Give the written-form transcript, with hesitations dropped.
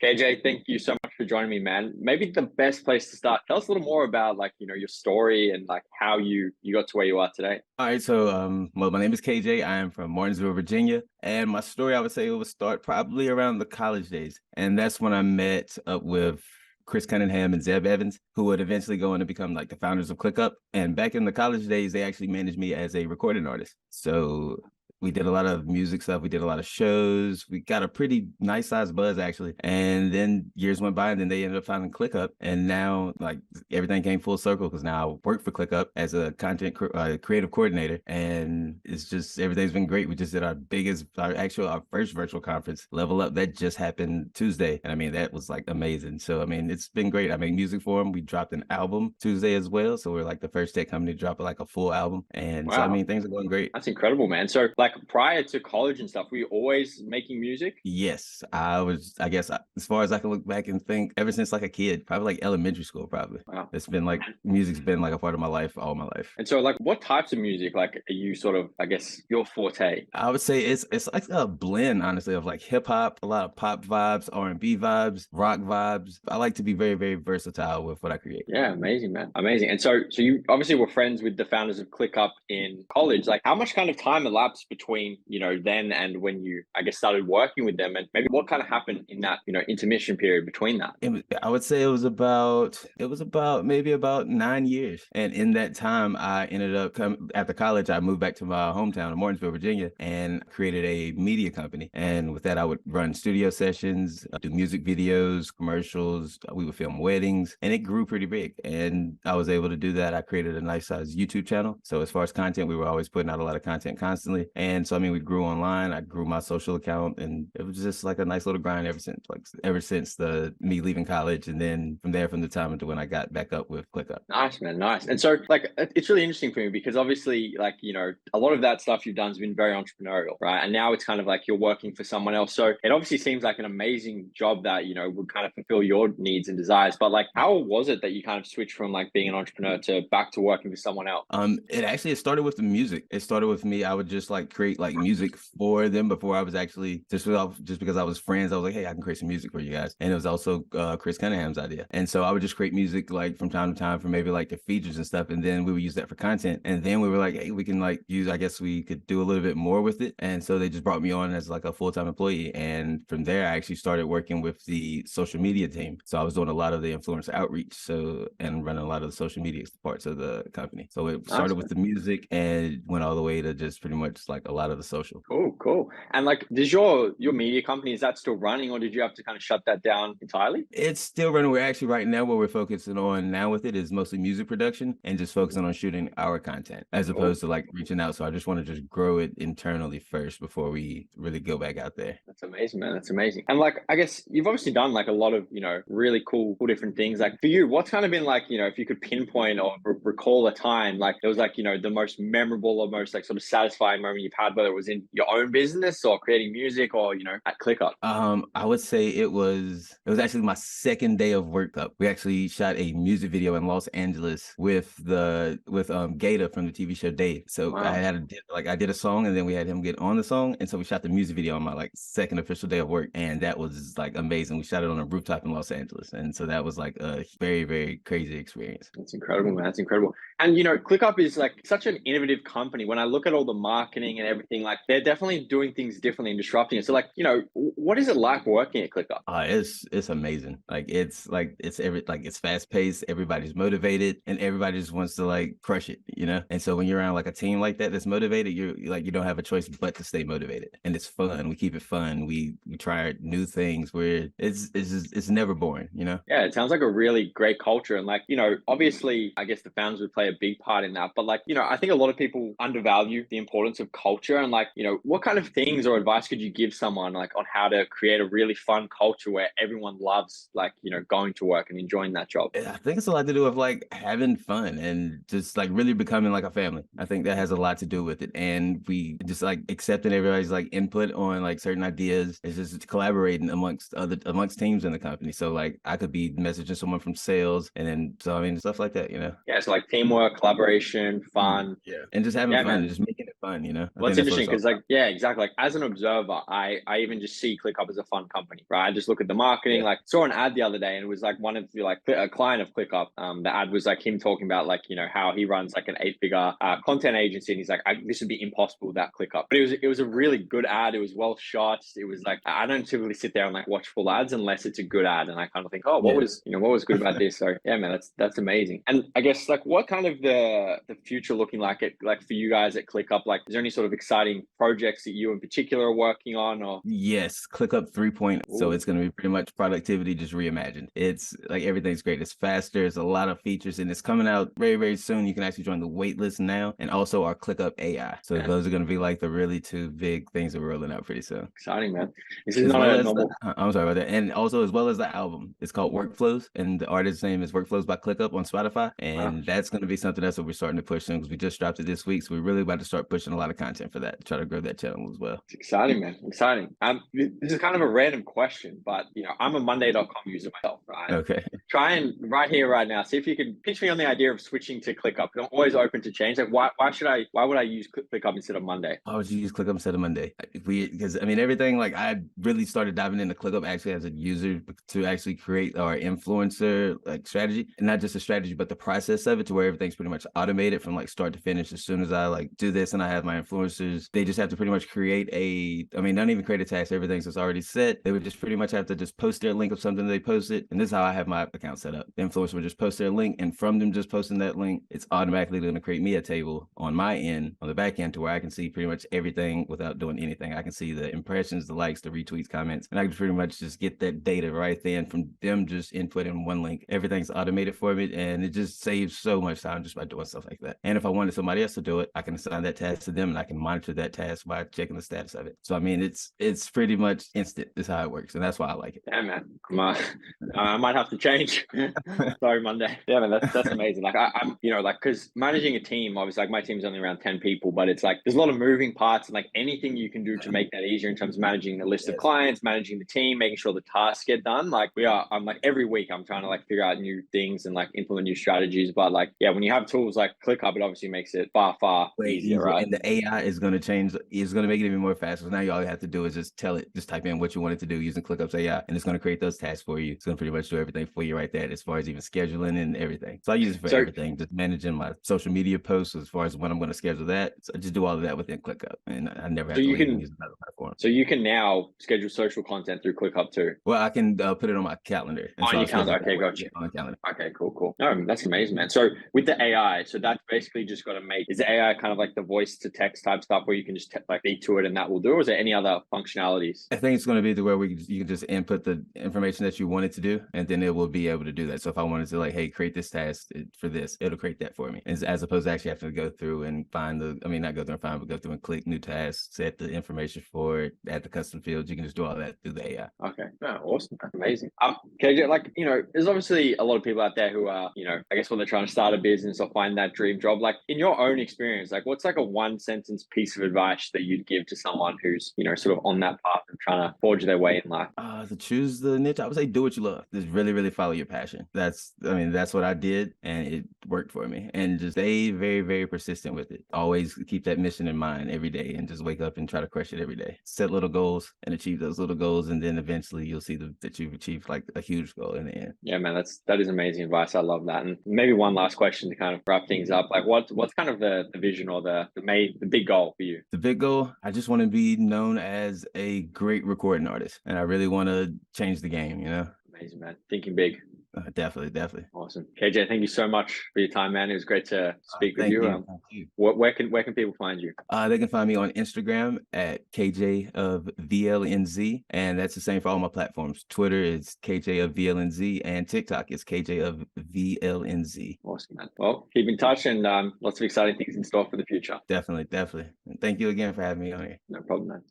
KJ, thank you so much for joining me, man. Maybe the best place to start. Tell us a little more about your story and like how you got to where you are today. All right, so well, my name is KJ. I am from Martinsville, Virginia, and my story, I would say, it would start probably around the college days, and that's when I met up with Chris Cunningham and Zeb Evans, who would eventually go on to become like the founders of ClickUp. And back in the college days, they actually managed me as a recording artist. So we did a lot of music stuff. We did a lot of shows. We got a pretty nice sized buzz actually. And then years went by and then they ended up founding ClickUp. And now like everything came full circle because now I work for ClickUp as a creative coordinator. And it's just, everything's been great. We just did our first virtual conference, Level Up, that just happened Tuesday. And I mean, that was like amazing. So, I mean, it's been great. I make music for them. We dropped an album Tuesday as well. So we're like the first tech company to drop like a full album. And so, I Wow, mean, things are going great. that's incredible, man. So like prior to college and stuff, were you always making music? Yes, I guess, as far as I can look back and think, ever since like a kid, probably like elementary school, probably. Wow. It's been like, music's been like a part of my life all my life. And so like what types of music like are you sort of, I guess, your forte? I would say it's like a blend, honestly, of like hip hop, a lot of pop vibes, R&B vibes, rock vibes. I like to be very, very versatile with what I create. Yeah, amazing, man. Amazing. And so you obviously were friends with the founders of ClickUp in college. Like how much kind of time elapsed between, then and when you, I guess, started working with them? And maybe what kind of happened in that, intermission period between that? I would say it was about maybe about 9 years. And in that time, I ended up after college, I moved back to my hometown of Martinsville, Virginia, and created a media company. And with that, I would run studio sessions, do music videos, commercials. We would film weddings, and it grew pretty big. And I was able to do that. I created a nice size YouTube channel. So as far as content, we were always putting out a lot of content constantly. And so, I mean, we grew online. I grew my social account, and it was just like a nice little grind ever since the me leaving college, and then from the time until when I got back up with ClickUp. Nice, man. Nice. And so, like, it's really interesting for me because obviously, like, a lot of that stuff you've done has been very entrepreneurial, right? And now it's kind of like you're working for someone else. So it obviously seems like an amazing job that, would kind of fulfill your needs and desires. But like, how was it that you kind of switched from like being an entrepreneur to back to working for someone else? It started with the music. It started with me. I would just like create like music for them before I was actually just because I was friends. I was like, hey, I can create some music for you guys. And it was also Chris Cunningham's idea. And so I would just create music like from time to time for maybe like the features and stuff. And then we would use that for content. And then we were like, hey, we can like use, I guess we could do a little bit more with it. And so they just brought me on as like a full-time employee. And from there, I actually started working with the social media team. So I was doing a lot of the influencer outreach. And running a lot of the social media parts of the company. So it started with the music and went all the way to just pretty much like a lot of the social. Cool, cool. And like, does your media company, is that still running or did you have to kind of shut that down entirely? It's still running. We're actually right now what we're focusing on now with it is mostly music production and just focusing on shooting our content as opposed to like reaching out. So I just want to just grow it internally first before we really go back out there. That's amazing, man. That's amazing. And like, I guess you've obviously done like a lot of, really cool different things. Like for you, what's kind of been like, if you could pinpoint or recall a time, like it was like, the most memorable or most like sort of satisfying moment you've had, whether it was in your own business or creating music or, at ClickUp? I would say it was actually my second day of work up. We actually shot a music video in Los Angeles with Gator from the TV show Dave. So Wow. I did a song and then we had him get on the song. And so we shot the music video on my like second official day of work. And that was like amazing. We shot it on a rooftop in Los Angeles. And so that was like a very, very crazy experience. That's incredible, man. That's incredible. And ClickUp is like such an innovative company. When I look at all the marketing and everything, like they're definitely doing things differently and disrupting it. So like, what is it like working at ClickUp? It's amazing. It's fast paced. Everybody's motivated, and everybody just wants to like crush it, And so when you're around like a team like that that's motivated, you don't have a choice but to stay motivated, and it's fun. We keep it fun. We try new things. Where it's never boring, Yeah, it sounds like a really great culture. And like, obviously, I guess the founders would play a big part in that. But like, I think a lot of people undervalue the importance of culture. And like, what kind of things or advice could you give someone like on how to create a really fun culture where everyone loves like, going to work and enjoying that job? I think it's a lot to do with like having fun and just like really becoming like a family. I think that has a lot to do with it. And we just like accepting everybody's like input on like certain ideas. It's just collaborating amongst teams in the company. So like I could be messaging someone from sales and then so I mean stuff like that. Yeah, so like teamwork teamwork, collaboration, fun. Yeah. And just having Yeah, fun man. and just making it fun, you know? I Well, think it's that's what interesting it's all because, like, yeah, exactly. Like, as an observer, I even just see ClickUp as a fun company, right? I just look at the marketing. yeah. Like, saw an ad the other day, and it was like one of the like a client of ClickUp. The ad was like him talking about like how he runs like an 8-figure content agency, and he's like, this would be impossible without ClickUp. But it was a really good ad. It was well shot. It was like I don't typically sit there and like watch full ads unless it's a good ad, and I kind of think, oh, Yeah. what was good about this? So yeah, man, that's amazing. And I guess like what kind of the future looking like for you guys at ClickUp? Like, is there any sort of exciting projects that you in particular are working on? Or Yes, ClickUp 3.0. So Ooh, it's going to be pretty much productivity just reimagined. It's like everything's great. It's faster. It's a lot of features, and it's coming out very, very soon. You can actually join the wait list now, and also our ClickUp AI. So man, those are going to be like the really two big things that we're rolling out pretty soon. exciting, man. This is As not well a as normal. I'm sorry about that, and also as well as the album. It's called Workflows, and the artist's name is Workflows by ClickUp on Spotify, Wow, and that's going to be something that's what we're starting to push soon because we just dropped it this week, so we're really about to start pushing a lot of content for that, try to grow that channel as well. it's exciting, man. Exciting. This is kind of a random question, but I'm a Monday.com user myself, right? Okay. Try and right here, right now, see if you could pitch me on the idea of switching to ClickUp. I'm always open to change. Like, why would I use ClickUp instead of Monday? Why would you use ClickUp instead of Monday? Because I mean everything. Like I really started diving into ClickUp actually as a user to actually create our influencer like strategy, and not just a strategy, but the process of it to where everything's pretty much automated from like start to finish. As soon as I like do this and I have my influencers, they just have to pretty much create not even create a task. Everything's just already set. They would just pretty much have to just post their link of something they posted, and this is how I have my account set up. The influencer would just post their link, and from them just posting that link, it's automatically going to create me a table on my end, on the back end, to where I can see pretty much everything without doing anything. I can see the impressions, the likes, the retweets, comments, and I can pretty much just get that data right then from them just inputting one link. Everything's automated for me, and it just saves so much time just by doing stuff like that. And if I wanted somebody else to do it, I can assign that task to them, and I can monitor that task by checking the status of it. So I mean, it's pretty much instant. Is how it works, and that's why I like it. Yeah, man. I might have to change. Sorry, Monday. Yeah, man, that's amazing. Like I'm, like because managing a team, obviously, like my team's only around 10 people, but it's like there's a lot of moving parts, and like anything you can do to make that easier in terms of managing the list of clients, managing the team, making sure the tasks get done. Like I'm like every week I'm trying to like figure out new things and like implement new strategies. But like, yeah, when you have tools like ClickUp, it obviously makes it far, far easier, right? And the AI is going to change. It's going to make it even more faster. So now all you have to do is just type in what you want it to do using ClickUp's AI, and it's going to create those tasks for you. It's going to pretty much do everything for you right there, as far as even scheduling and everything. So I use it for everything, just managing my social media posts as far as when I'm going to schedule that. So I just do all of that within ClickUp, and I never have to leave and use another platform. So you can now schedule social content through ClickUp too. Well, I can put it on my calendar. On your calendar. Okay, gotcha. On the calendar. Okay, cool. No, that's amazing, man. So with the AI, so that's basically just got to is the AI kind of like the voice to text type stuff where you can just like speak to it and that will do, or is there any other functionalities? I think it's going to be the where you can just input the information that you want it to do, and then it will be able to do that. So if I wanted to like, hey, create this task for this, it'll create that for me, as opposed to actually having to go through and find not go through and find, but go through and click new tasks, set the information for it, add the custom fields. You can just do all that through the AI. Okay, no, awesome, that's amazing. KJ, like there's obviously a lot of people out there who are I guess when they're trying to start a business or find that dream job. Like in your own experience, like what's like a one sentence piece of advice that you'd give to someone who's sort of on that path of trying to forge their way in life? To choose the niche, I would say do what you love. Just really, really follow your passion. That's what I did, and it worked for me. And just stay very, very persistent with it. Always keep that mission in mind every day, and just wake up and try to crush it every day. Set little goals and achieve those little goals, and then eventually you'll see that you've achieved like a huge goal in the end. Yeah, man, that is amazing advice. I love that. And maybe one last question to kind of wrap things up. Like what's kind of the vision or the big goal for you? The big goal, I just want to be known as a great recording artist, and I really want to change the game, Amazing, man. Thinking big. Definitely. Awesome. KJ, thank you so much for your time, man. It was great to speak with you. Thank you. Where can people find you? They can find me on Instagram at KJ of VLNZ, and that's the same for all my platforms. Twitter is KJ of VLNZ, and TikTok is KJ of VLNZ. Awesome, man. Well, keep in touch, and lots of exciting things in store for the future. Definitely. And thank you again for having me on here. No problem, man.